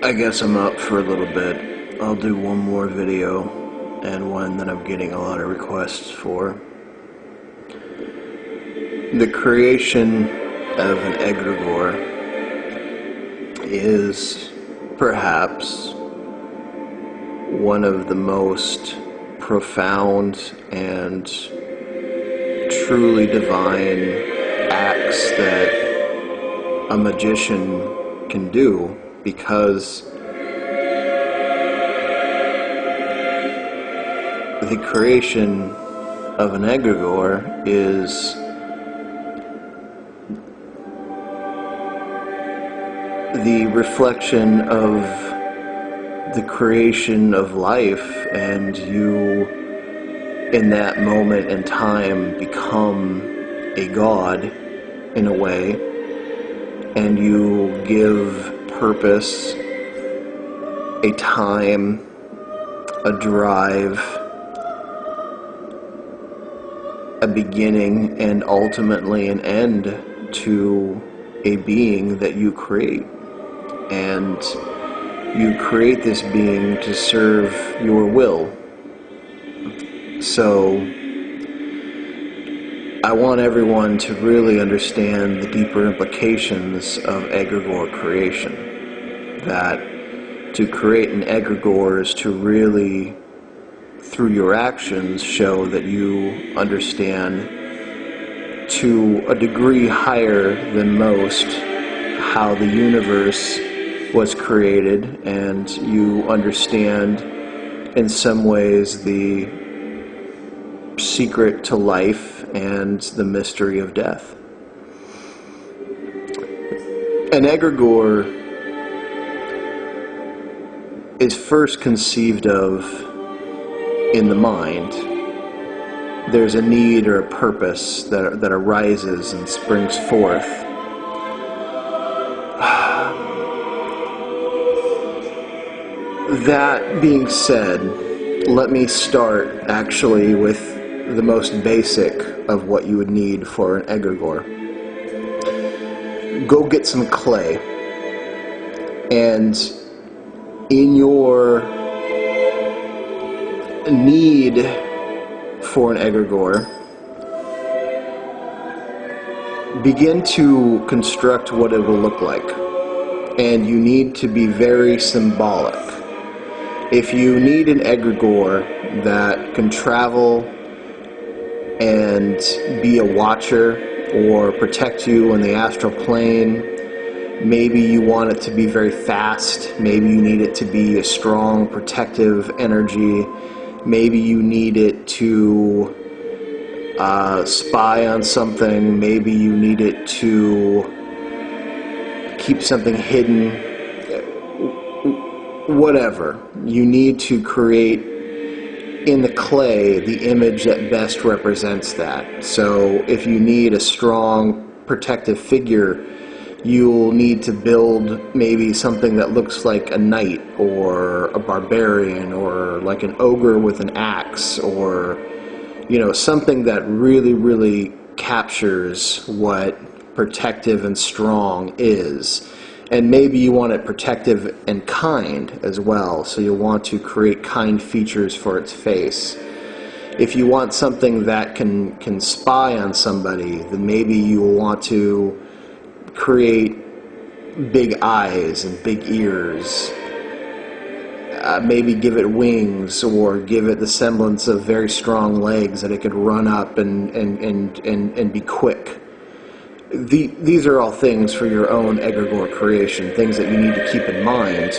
I guess I'm up for a little bit. I'll do one more video, and one that I'm getting a lot of requests for. The creation of an egregore is perhaps one of the most profound and truly divine acts that a magician can do, because the creation of an egregore is the reflection of the creation of life, and you in that moment in time become a god in a way, and you give purpose, a time, a drive, a beginning, and ultimately an end to a being that you create. And you create this being to serve your will. So I want everyone to really understand the deeper implications of egregore creation. That to create an egregore is to really, through your actions, show that you understand to a degree higher than most how the universe was created, and you understand in some ways the secret to life and the mystery of death. An egregore is first conceived of in the mind. There's a need or a purpose that arises and springs forth. That being said, let me start actually with the most basic of what you would need for an egregore. Go get some clay, and in your need for an egregore, begin to construct what it will look like. And you need to be very symbolic. If you need an egregore that can travel and be a watcher or protect you in the astral plane, maybe you want it to be very fast, maybe you need it to be a strong protective energy, maybe you need it to spy on something, maybe you need it to keep something hidden, whatever. You need to create in the clay the image that best represents that. So if you need a strong protective figure, you'll need to build maybe something that looks like a knight or a barbarian or like an ogre with an axe, or something that really captures what protective and strong is. And maybe you want it protective and kind as well, so you'll want to create kind features for its face. If you want something that can spy on somebody, then maybe you will want to create big eyes and big ears. Maybe give it wings, or give it the semblance of very strong legs that it could run up and be quick. These are all things for your own egregore creation, things that you need to keep in mind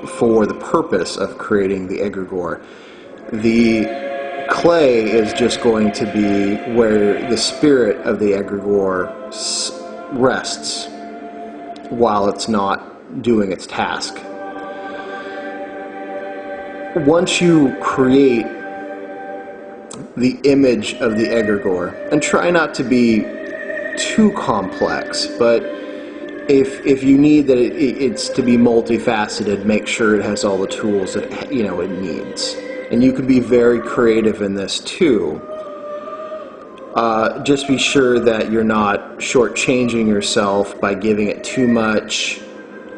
for the purpose of creating the egregore. The clay is just going to be where the spirit of the egregore rests while it's not doing its task. Once you create the image of the egregore, and try not to be too complex, but if you need that it's to be multifaceted, make sure it has all the tools that it needs. And you can be very creative in this too. Just be sure that you're not shortchanging yourself by giving it too much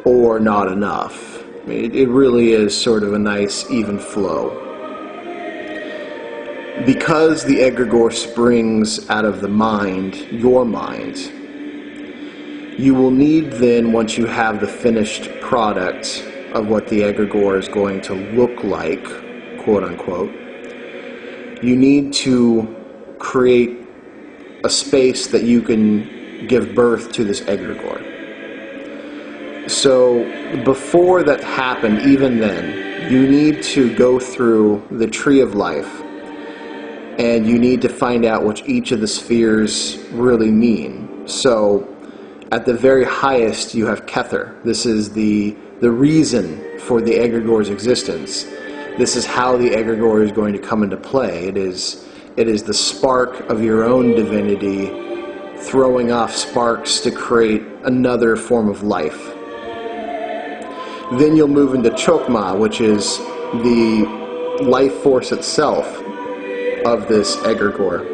or not enough. It really is sort of a nice even flow. Because the egregore springs out of the mind, your mind, you will need then, once you have the finished product of what the egregore is going to look like, quote unquote, you need to create a space that you can give birth to this egregore. So before that happened, even then, you need to go through the tree of life, and you need to find out what each of the spheres really mean. So at the very highest, you have Kether. This is the reason for the egregore's existence. This is how the egregore is going to come into play. It is the spark of your own divinity throwing off sparks to create another form of life. Then you'll move into Chokmah, which is the life force itself of this egregore.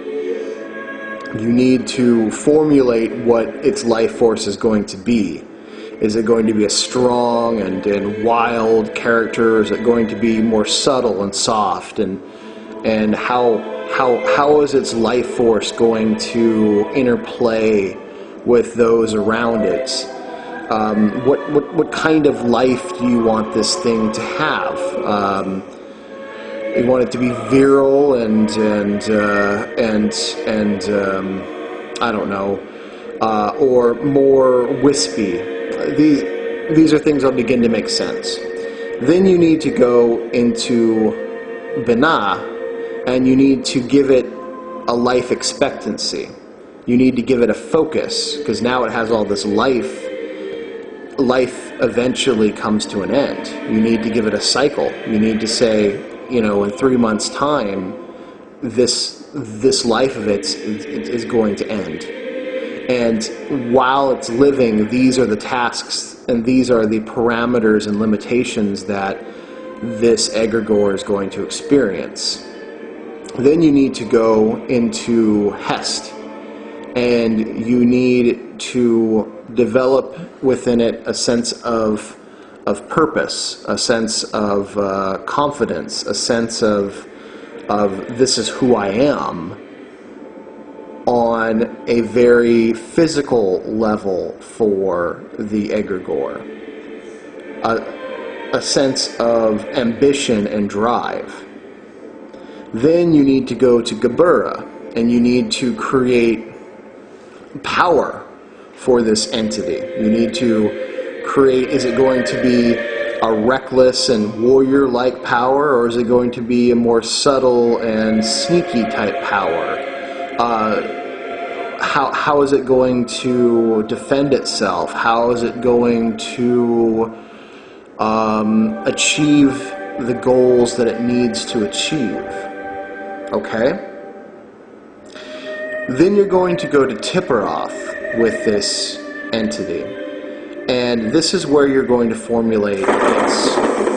You need to formulate what its life force is going to be. Is it going to be a strong and wild character? Is it going to be more subtle and soft? And how is its life force going to interplay with those around it? What kind of life do you want this thing to have? You want it to be virile and I don't know, or more wispy. These are things that begin to make sense. Then you need to go into Binah, and you need to give it a life expectancy. You need to give it a focus, because now it has all this life. Life eventually comes to an end. You need to give it a cycle. You need to say, in 3 months' time, this life of it is going to end. And while it's living, these are the tasks and these are the parameters and limitations that this egregore is going to experience. Then you need to go into Hest, and you need to develop within it a sense of purpose, a sense of confidence, a sense of this is who I am, on a very physical level for the egregore. A sense of ambition and drive. Then you need to go to Gebura, and you need to create power for this entity. You need to create, is it going to be a reckless and warrior-like power, or is it going to be a more subtle and sneaky type power? How is it going to defend itself? How is it going to achieve the goals that it needs to achieve? Okay? Then you're going to go to Tipperoth with this entity. And this is where you're going to formulate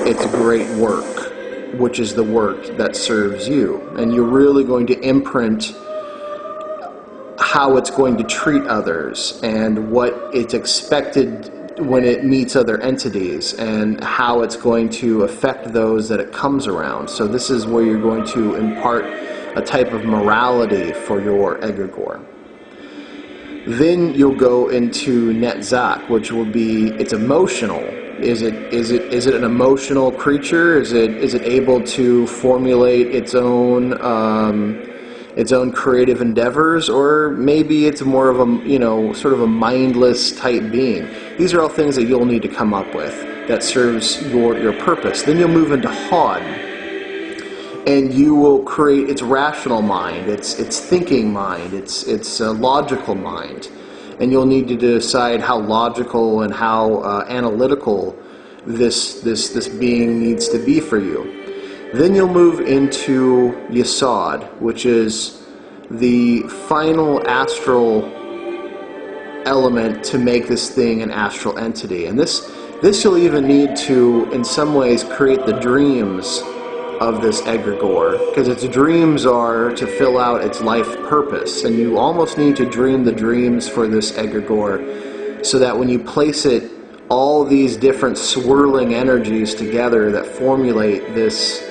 its great work, which is the work that serves you. And you're really going to imprint how it's going to treat others and what it's expected when it meets other entities and how it's going to affect those that it comes around. So this is where you're going to impart a type of morality for your egregore. Then you'll go into Netzach, which will be, it's emotional. Is it an emotional creature? Is it able to formulate its own creative endeavors, or maybe it's more of a sort of a mindless type being? These are all things that you'll need to come up with that serves your purpose. Then you'll move into Hod, and you will create its rational mind, its thinking mind, its logical mind, and you'll need to decide how logical and how analytical this being needs to be for you. Then you'll move into Yesod, which is the final astral element to make this thing an astral entity. And this you'll even need to, in some ways, create the dreams of this egregore, because its dreams are to fill out its life purpose, and you almost need to dream the dreams for this egregore so that when you place it all these different swirling energies together that formulate this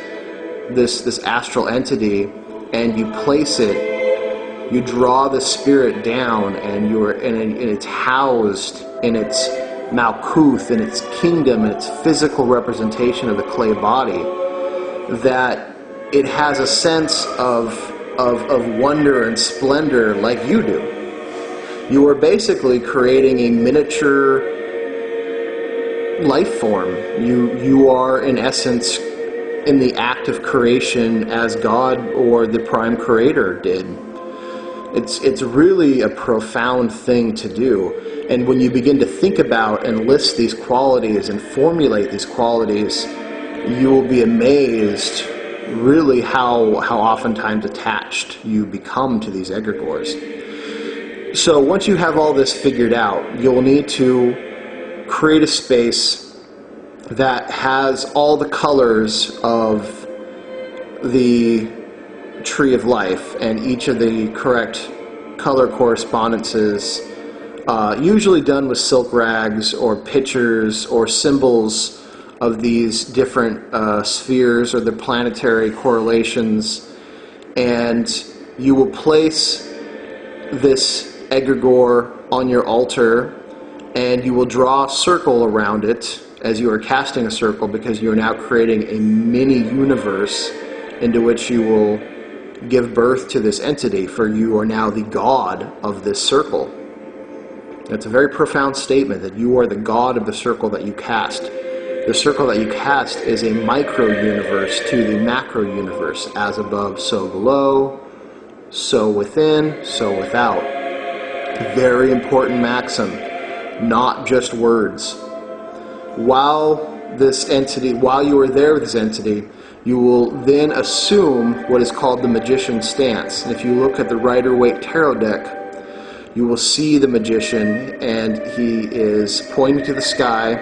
astral entity, and you place it, you draw the spirit down, and it's housed in its Malkuth, in its kingdom, in its physical representation of the clay body, that it has a sense of wonder and splendor like you do. You are basically creating a miniature life form. You are, in essence, in the act of creation as God or the prime creator did. It's really a profound thing to do. And when you begin to think about and list these qualities and formulate these qualities, you will be amazed really how oftentimes attached you become to these egregores. So once you have all this figured out, you'll need to create a space that has all the colors of the tree of life and each of the correct color correspondences, usually done with silk rags or pictures or symbols of these different spheres or the planetary correlations. And you will place this egregore on your altar, and you will draw a circle around it as you are casting a circle, because you are now creating a mini universe into which you will give birth to this entity, for you are now the god of this circle. It's a very profound statement that you are the god of the circle that you cast. The circle that you cast is a micro-universe to the macro-universe, as above, so below, so within, so without. Very important maxim, not just words. While you are there with this entity, you will then assume what is called the magician stance. And if you look at the Rider-Waite tarot deck, you will see the magician, and he is pointing to the sky,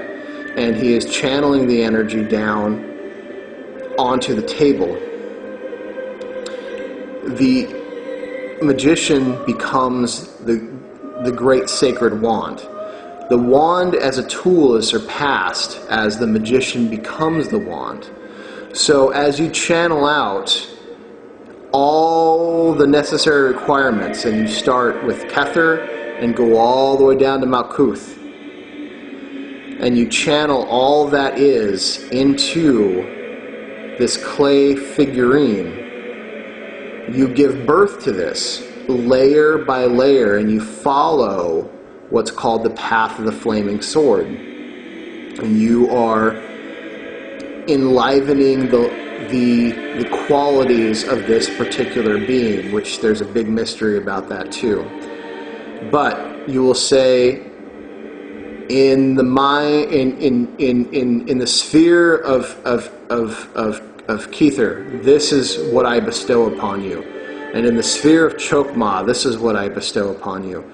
and he is channeling the energy down onto the table. The magician becomes the great sacred wand. The wand as a tool is surpassed as the magician becomes the wand. So as you channel out all the necessary requirements, and you start with Kether and go all the way down to Malkuth, and you channel all that is into this clay figurine, you give birth to this layer by layer, and you follow what's called the path of the flaming sword. And you are enlivening the qualities of this particular being, which there's a big mystery about that too. But you will say, in the mind, in the sphere of Kether, this is what I bestow upon you. And in the sphere of Chokmah, this is what I bestow upon you.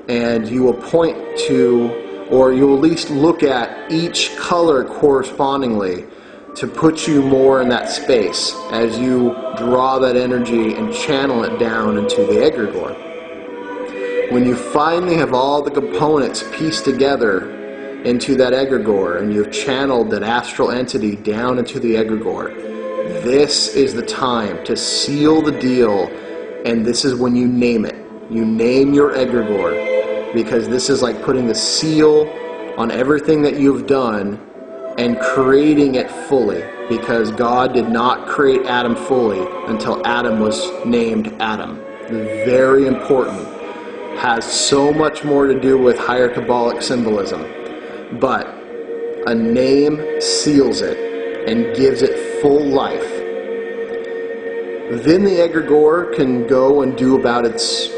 And you will point to, or you will at least look at each color correspondingly to put you more in that space as you draw that energy and channel it down into the egregore. When you finally have all the components pieced together into that egregore, and you've channeled that astral entity down into the egregore, this is the time to seal the deal, and this is when you name it. You name your egregore, because this is like putting the seal on everything that you've done and creating it fully, because God did not create Adam fully until Adam was named Adam. Very important. Has so much more to do with higher Kabbalic symbolism. But a name seals it and gives it full life. Then the egregore can go and do about its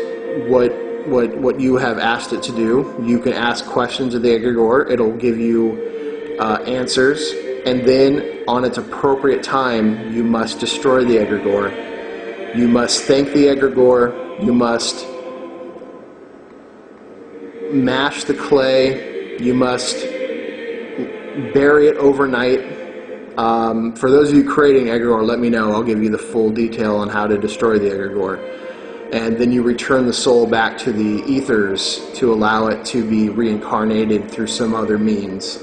what you have asked it to do. You can ask questions of the egregore. It'll give you answers, and then on its appropriate time, you must destroy the egregore. You must thank the egregore. You must mash the clay. You must bury it overnight. For those of you creating egregore, let me know. I'll give you the full detail on how to destroy the egregore. and then you return the soul back to the ethers to allow it to be reincarnated through some other means.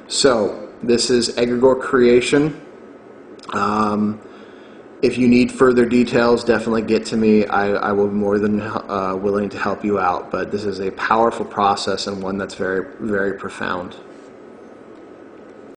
So this is Egregore creation. If you need further details, definitely get to me. I will be more than willing to help you out. But this is a powerful process and one that's very, very profound.